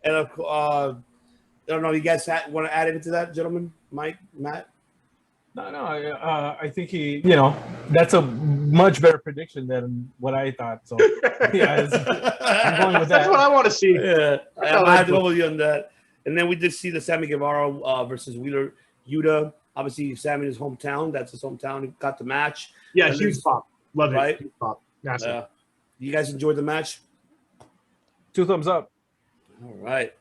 And I don't know. You guys want to add anything to that, gentlemen? Mike, Matt? No. I think that's a much better prediction than what I thought. So yeah, I'm going with that. That's what I want to see. Yeah, I have to go with you on that. And then we did see the Sammy Guevara versus Wheeler Yuta. Obviously, Sammy in his hometown. That's his hometown. He got the match. Yeah, huge pop. Love it. Right? Huge pop. Massive. You guys enjoyed the match? 2 thumbs up. All right.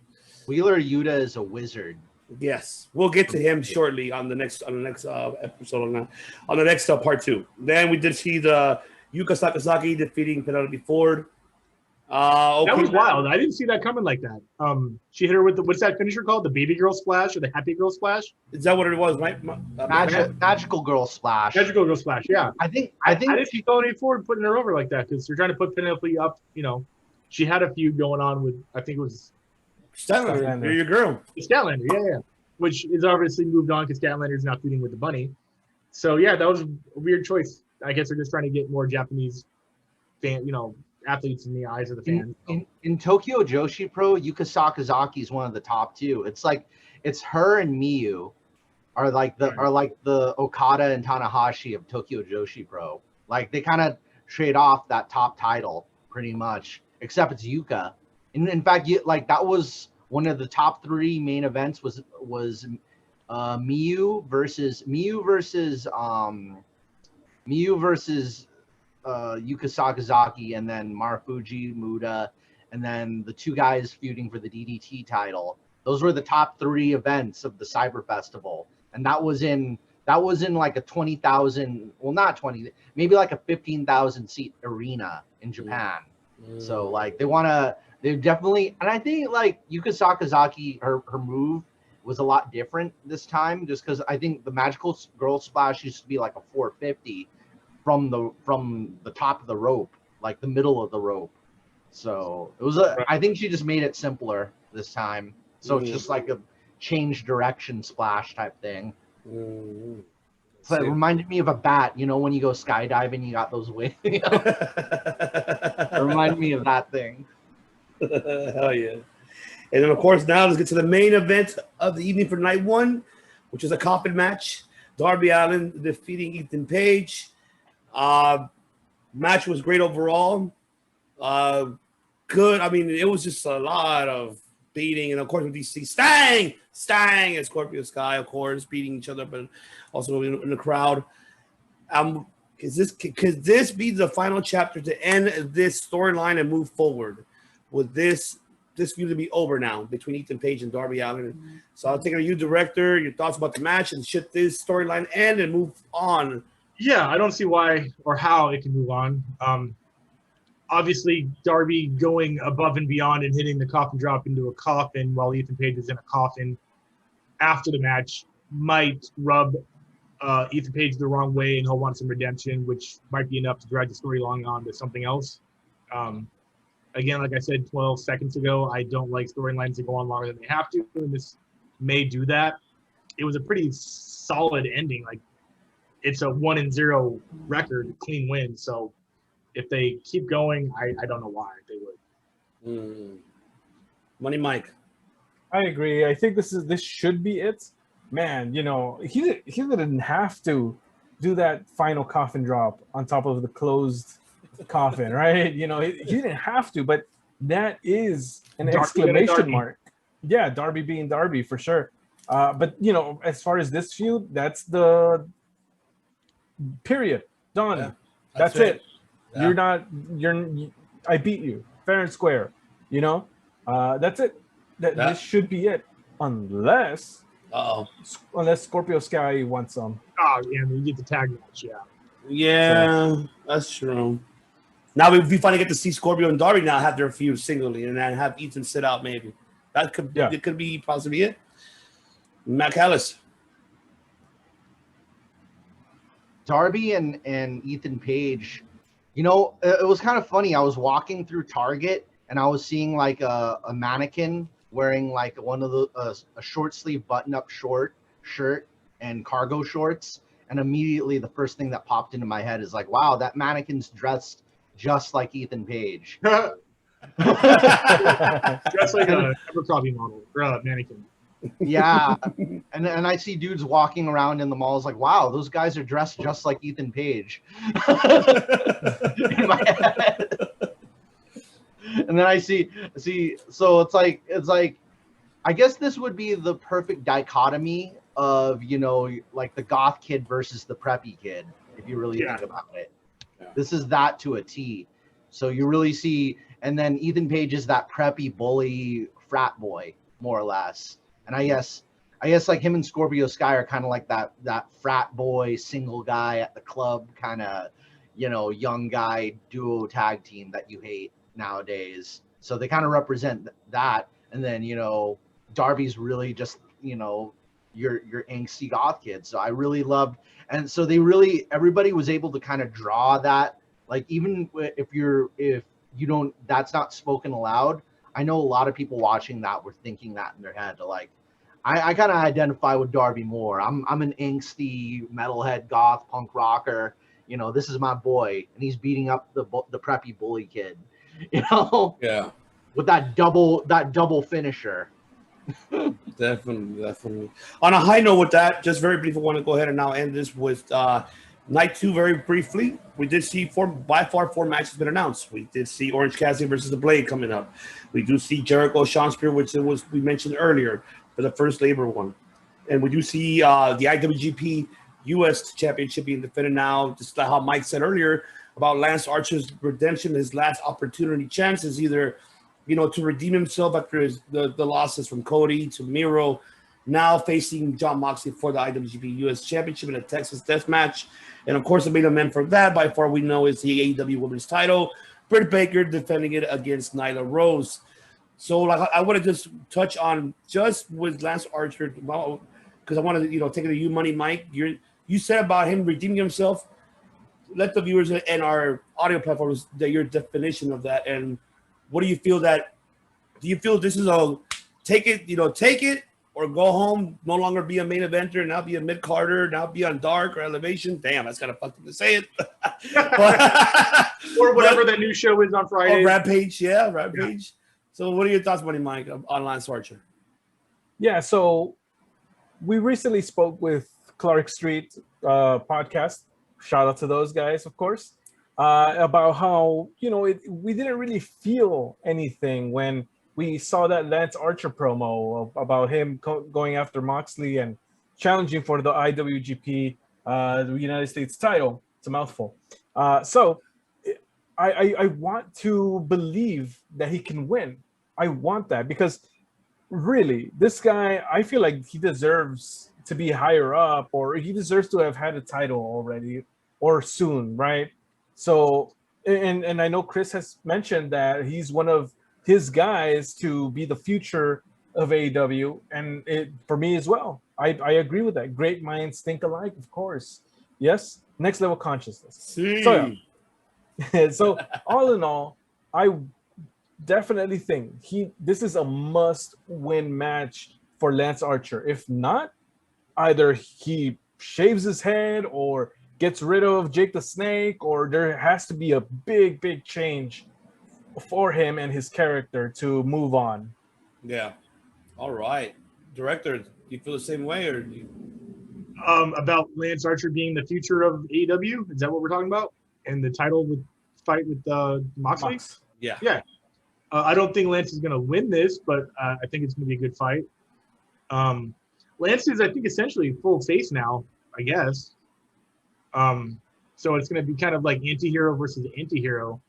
Wheeler Yuta is a wizard. Yes, we'll get to him shortly on the next episode on the next part 2. Then we did see the Yuka Sakazaki defeating Penelope Ford. That was wild. I didn't see that coming like that. She hit her with what's that finisher called? The baby girl splash or the happy girl splash? Is that what it was, right? Magical girl splash. Magical girl splash. Yeah. I think she Penelope Ford putting her over like that because they're trying to put Penelope up. You know, she had a feud going on with I think it was Statlander. You're your girl. Statlander. Yeah. Which is obviously moved on because Statlander's now feuding with the bunny. So yeah, that was a weird choice. I guess they're just trying to get more Japanese athletes in the eyes of the fans. In Tokyo Joshi Pro, Yuka Sakazaki is one of the top 2. It's like it's her and Miyu are like the Okada and Tanahashi of Tokyo Joshi Pro. Like they kind of trade off that top title pretty much, except it's Yuka. And in fact, that was one of the top 3 main events was Miyu versus Yuka Sakazaki, and then Marufuji Muda, and then the 2 guys feuding for the DDT title. Those were the top 3 events of the Cyber Festival, and that was in like a 20,000, well not 20, maybe like a 15,000 seat arena in Japan. So like they definitely, and I think like Yuka Sakazaki, her move was a lot different this time, just because I think the Magical Girl Splash used to be like a 450 from the top of the rope, like the middle of the rope. So it was I think she just made it simpler this time. So it's just like a change direction splash type thing. Mm-hmm. So it reminded me of a bat. You know, when you go skydiving, you got those wings. You know? It reminded me of that thing. Hell yeah. And then, of course, now let's get to the main event of the evening for night one, which is a coffin match. Darby Allin defeating Ethan Page. Match was great overall. Good. I mean, it was just a lot of beating. And, of course, with DC, Stang, and Scorpio Sky, of course, beating each other, but also in the crowd. Could this be the final chapter to end this storyline and move forward? With this feud to be over now between Ethan Page and Darby Allin. So I'll take it to you, director, your thoughts about the match, and should this storyline end and move on? Yeah, I don't see why or how it can move on. Obviously, Darby going above and beyond and hitting the coffin drop into a coffin while Ethan Page is in a coffin after the match might rub Ethan Page the wrong way, and he'll want some redemption, which might be enough to drag the story along on to something else. Again, like I said 12 seconds ago, I don't like storylines that go on longer than they have to, and this may do that. It was a pretty solid ending. Like, it's a 1-0 record, clean win. So if they keep going, I don't know why they would. Money Mike. I agree. I think this should be it. Man, you know, he didn't have to do that final coffin drop on top of the closed coffin, right? You know, he didn't have to, but that is an Darby exclamation mark. Yeah, Darby being Darby for sure. But you know, as far as this feud, that's the period. Done. Yeah, that's it. Yeah. I beat you fair and square. You know, that's it. This should be it, unless Scorpio Sky wants some. Oh yeah, I mean, you get the tag match. Yeah, that's true. Now we finally get to see Scorpio and Darby now have their feud singly, and then have Ethan sit out. Maybe it could be possibly it. Matt Callis. Darby and Ethan Page, you know, it was kind of funny. I was walking through Target and I was seeing like a mannequin wearing like one of the a short sleeve button up shirt and cargo shorts, and immediately the first thing that popped into my head is like, wow, that mannequin's dressed just like Ethan Page. Just like a Abercrombie model or a mannequin. Yeah, and I see dudes walking around in the malls like, wow, those guys are dressed just like Ethan Page. In my head. And then I see, so it's like, I guess this would be the perfect dichotomy of, you know, like the goth kid versus the preppy kid, if you really think about it. Yeah. This is that to a T. So you really see, and then Ethan Page is that preppy bully frat boy, more or less. And I guess like him and Scorpio Sky are kind of like that frat boy, single guy at the club, kind of, you know, young guy duo tag team that you hate nowadays. So they kind of represent that. And then, you know, Darby's really just, you know, your angsty goth kid. So I really loved, and so everybody was able to kind of draw that, like, even if you don't, that's not spoken aloud. I know a lot of people watching that were thinking that in their head. Like, I kind of identify with Darby more. I'm an angsty metalhead goth punk rocker. You know, this is my boy, and he's beating up the preppy bully kid. You know, yeah, with that double finisher. Definitely. On a high note with that, just very briefly, I want to go ahead and now end this with night 2 very briefly. We did see by far four matches been announced. We did see Orange Cassidy versus The Blade coming up. We do see Jericho, Sean Spear, which we mentioned earlier for the first labor one. And we do see the IWGP US Championship being defended now, just like how Mike said earlier about Lance Archer's redemption. His last opportunity chance is either, you know, to redeem himself after the losses from Cody to Miro, now facing Jon Moxley for the IWGP US Championship in a Texas Death Match. And, of course, the main event for that, by far we know, is the AEW Women's title. Britt Baker defending it against Nyla Rose. So, like, I want to just touch on just with Lance Archer, because I want to, you know, take it to you, Money Mike. You said about him redeeming himself. Let the viewers and our audio platforms that your definition of that, and what do you feel this is a take it or go home, no longer be a main eventer, now be a mid-carder, now be on Dark or Elevation. Damn, that's kind of fucked up to say it. Or whatever that new show is on Friday. Or Rampage, yeah, Rampage. So what are your thoughts, Money Mike, on Lance Archer? Yeah, so we recently spoke with Clark Street podcast. Shout out to those guys, of course, about how, we didn't really feel anything when we saw that Lance Archer promo about him going after Moxley and challenging for the IWGP, the United States title. It's a mouthful. So I want to believe that he can win. I want that because really, this guy, I feel like he deserves to be higher up, or he deserves to have had a title already or soon, right? So, and I know Chris has mentioned that he's one of his guys to be the future of AEW, and for me as well. I agree with that. Great minds think alike, of course. Yes, next level consciousness. See. So, so all in all, I definitely think this is a must-win match for Lance Archer. If not, either he shaves his head or gets rid of Jake the Snake, or there has to be a big change for him and his character to move on. Yeah. All right. Director, do you feel the same way, or do you... About Lance Archer being the future of AEW? Is that what we're talking about? And the title fight with Moxley? Yeah. Yeah. I don't think Lance is going to win this, but I think it's going to be a good fight. Lance is, I think, essentially full face now, I guess. So it's going to be kind of like anti-hero versus anti-hero,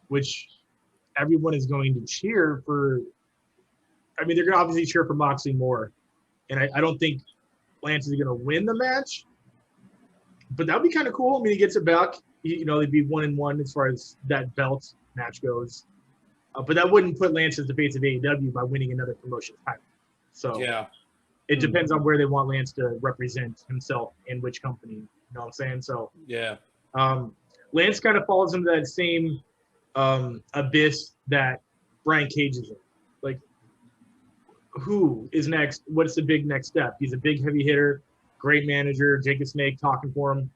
which everyone is going to cheer for. I mean, they're going to obviously cheer for Moxley more. And I don't think Lance is going to win the match. But that would be kind of cool. I mean, he gets it back. They'd be 1-1 as far as that belt match goes. But that wouldn't put Lance as the face of AEW by winning another promotion title. So yeah, it depends on where they want Lance to represent himself in which company. You know what I'm saying? So yeah, Lance kind of falls into that same abyss that Brian Cage is in. Like, who is next? What's the big next step? He's a big heavy hitter, great manager. Jake the Snake talking for him.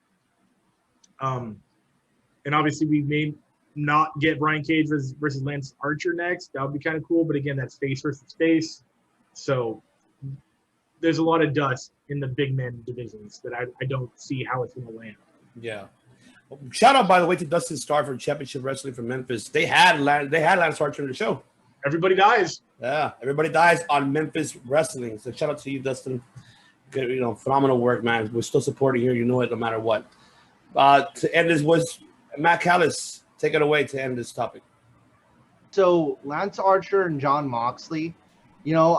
And obviously we may not get Brian Cage versus Lance Archer next. That would be kind of cool. But again, that's face versus face. So there's a lot of dust in the big men divisions that I don't see how it's going to land. Yeah. Shout out, by the way, to Dustin Starr from Championship Wrestling from Memphis. They had Lance Archer in the show. Everybody dies. Yeah, everybody dies on Memphis Wrestling. So shout out to you, Dustin. Good, phenomenal work, man. We're still supporting here. You know it, no matter what. To end this was Matt Callis. Take it away to end this topic. So Lance Archer and John Moxley, I'm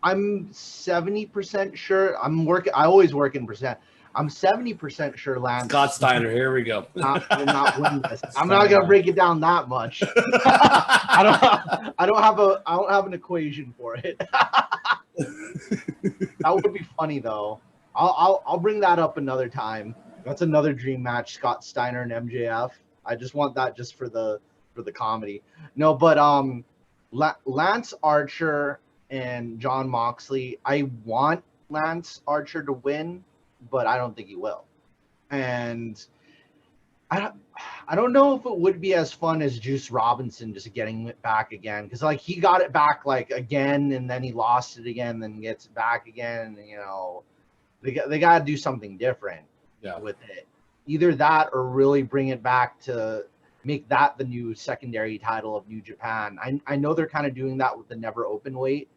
70% sure. I always work in percent. I'm 70% sure Lance. Scott Steiner, here we go. Will not win this. I'm not gonna break it down that much. I don't have an equation for it. That would be funny though. I'll bring that up another time. That's another dream match, Scott Steiner and MJF. I just want that just for the comedy. No, but Lance Archer and John Moxley, I want Lance Archer to win, but I don't think he will. And I don't know if it would be as fun as Juice Robinson just getting it back again, because like he got it back like again and then he lost it again, then gets it back again. They got to do something different with it. Either that or really bring it back to make that the new secondary title of New Japan. I know they're kind of doing that with the Never Open Weight,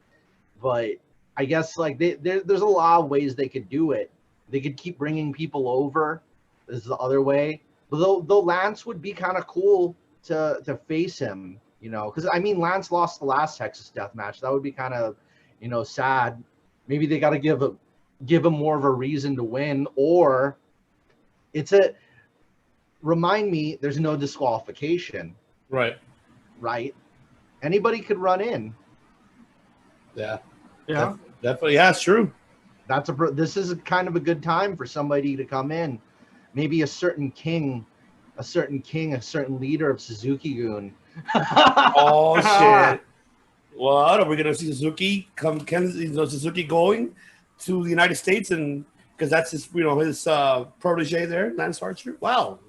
but I guess like there's a lot of ways they could do it. They could keep bringing people over. This is the other way. But though Lance would be kind of cool to face him, because I mean Lance lost the last Texas Death Match. That would be kind of, sad. Maybe they got to give him more of a reason to win, or remind me there's no disqualification. Right. Anybody could run in. Yeah. Definitely. Yeah, it's true. This is kind of a good time for somebody to come in. Maybe a certain leader of Suzuki Gun. Oh shit. Well, are we gonna see Suzuki Suzuki going to the United States, and because that's his his protege there, Lance Archer. Wow,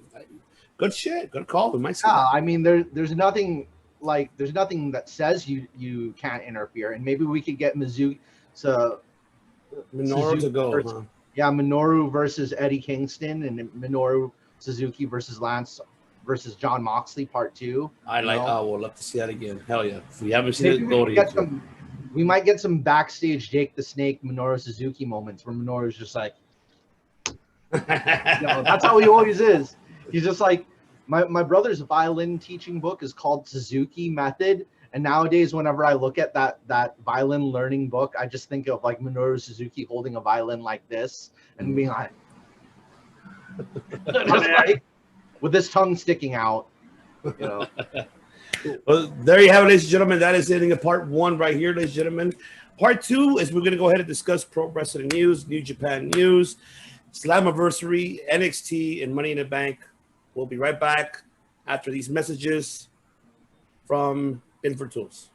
good shit, good call. We might see. Yeah, I mean, there's nothing that says you can't interfere, and maybe we could get Mizuki to Minoru to go. Versus, Huh? Yeah, Minoru versus Eddie Kingston, and Minoru Suzuki versus Lance versus John Moxley Part 2. I like. Oh, we'll love to see that again. Hell yeah! If we haven't seen Maybe it, go to YouTube. We might get some backstage Jake the Snake Minoru Suzuki moments where Minoru's just like, that's how he always is. He's just like, my brother's violin teaching book is called Suzuki Method, and nowadays whenever I look at that violin learning book, I just think of like Minoru Suzuki holding a violin like this and being like, just like with his tongue sticking out, Well, there you have it, ladies and gentlemen. That is ending of part 1 right here, ladies and gentlemen. Part 2 is we're going to go ahead and discuss pro wrestling news, New Japan news, Slammiversary, NXT, and Money in the Bank. We'll be right back after these messages from Inford Tools.